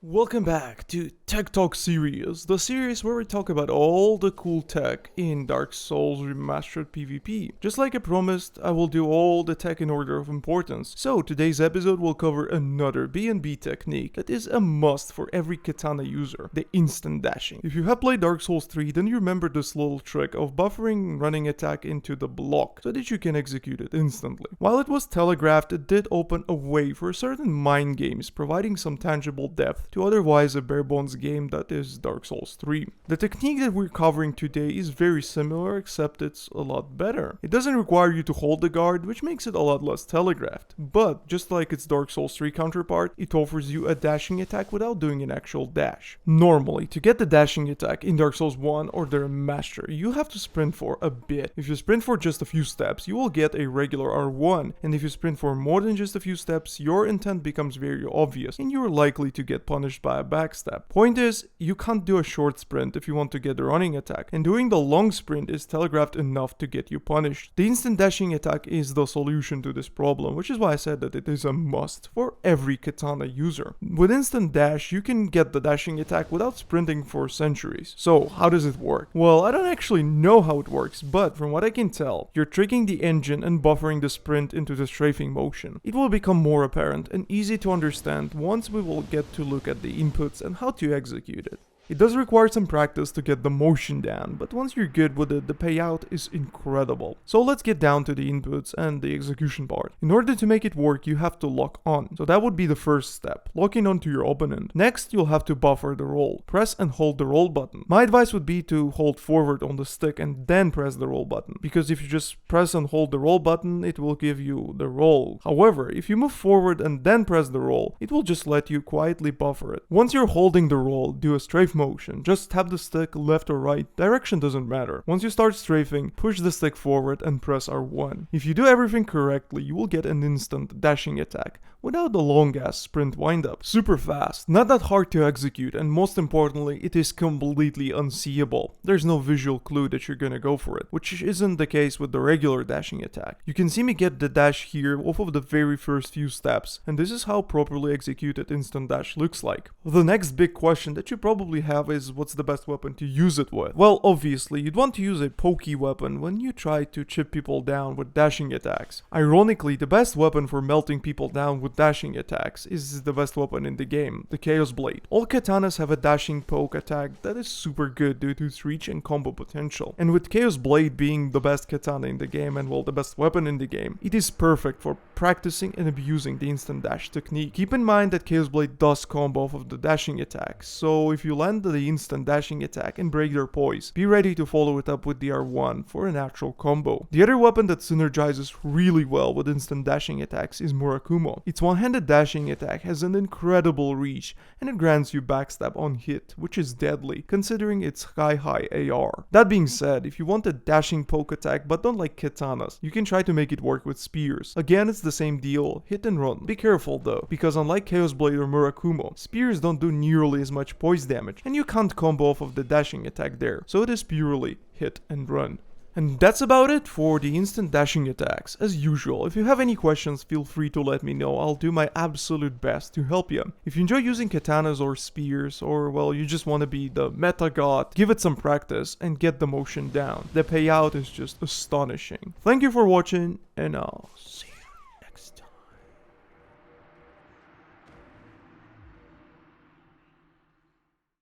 Welcome back to Tech Talk series, the series where we talk about all the cool tech in Dark Souls Remastered PvP. Just like I promised, I will do all the tech in order of importance. So today's episode will cover another B&B technique that is a must for every katana user, the instant dashing. If you have played Dark Souls 3, then you remember this little trick of buffering running attack into the block so that you can execute it instantly. While it was telegraphed, it did open a way for certain mind games, providing some tangible depth to otherwise a bare bones game that is Dark Souls 3. The technique that we're covering today is very similar, except it's a lot better. It doesn't require you to hold the guard, which makes it a lot less telegraphed. But, just like its Dark Souls 3 counterpart, it offers you a dashing attack without doing an actual dash. Normally, to get the dashing attack in Dark Souls 1 or the Remaster, you have to sprint for a bit. If you sprint for just a few steps, you will get a regular R1, and if you sprint for more than just a few steps, your intent becomes very obvious, and you're likely to get punished by a backstab. Point is, you can't do a short sprint if you want to get the running attack, and doing the long sprint is telegraphed enough to get you punished. The instant dashing attack is the solution to this problem, which is why I said that it is a must for every katana user. With instant dash, you can get the dashing attack without sprinting for centuries. So, how does it work? Well, I don't actually know how it works, but from what I can tell, you're tricking the engine and buffering the sprint into the strafing motion. It will become more apparent and easy to understand once we will get to look at the inputs and how to execute it. It does require some practice to get the motion down, but once you're good with it, the payout is incredible. So let's get down to the inputs and the execution part. In order to make it work, you have to lock on. So that would be the first step, locking onto your opponent. Next, you'll have to buffer the roll. Press and hold the roll button. My advice would be to hold forward on the stick and then press the roll button, because if you just press and hold the roll button, it will give you the roll. However, if you move forward and then press the roll, it will just let you quietly buffer it. Once you're holding the roll, do a strafe motion. Just tap the stick left or right, direction doesn't matter. Once you start strafing, push the stick forward and press R1. If you do everything correctly, you will get an instant dashing attack without the long ass sprint windup. Super fast, not that hard to execute, and most importantly, it is completely unseeable. There's no visual clue that you're gonna go for it, which isn't the case with the regular dashing attack. You can see me get the dash here off of the very first few steps, and this is how properly executed instant dash looks like. The next big question that you probably have is, what's the best weapon to use it with? Well, obviously, you'd want to use a pokey weapon when you try to chip people down with dashing attacks. Ironically, the best weapon for melting people down with dashing attacks is the best weapon in the game, the Chaos Blade. All katanas have a dashing poke attack that is super good due to its reach and combo potential. And with Chaos Blade being the best katana in the game and well the best weapon in the game, it is perfect for practicing and abusing the instant dash technique. Keep in mind that Chaos Blade does combo off of the dashing attack, so if you land the instant dashing attack and break their poise, be ready to follow it up with the R1 for an actual combo. The other weapon that synergizes really well with instant dashing attacks is Murakumo. Its one-handed dashing attack has an incredible reach and it grants you backstab on hit, which is deadly considering its high AR. That being said, if you want a dashing poke attack but don't like katanas, you can try to make it work with spears. Again, it's the same deal, hit and run. Be careful though, because unlike Chaos Blade or Murakumo, spears don't do nearly as much poise damage and you can't combo off of the dashing attack there, so it is purely hit and run. And that's about it for the instant dashing attacks. As usual, if you have any questions, feel free to let me know. I'll do my absolute best to help you. If you enjoy using katanas or spears, or well, you just want to be the meta god, give it some practice and get the motion down. The payout is just astonishing. Thank you for watching, and I'll see you.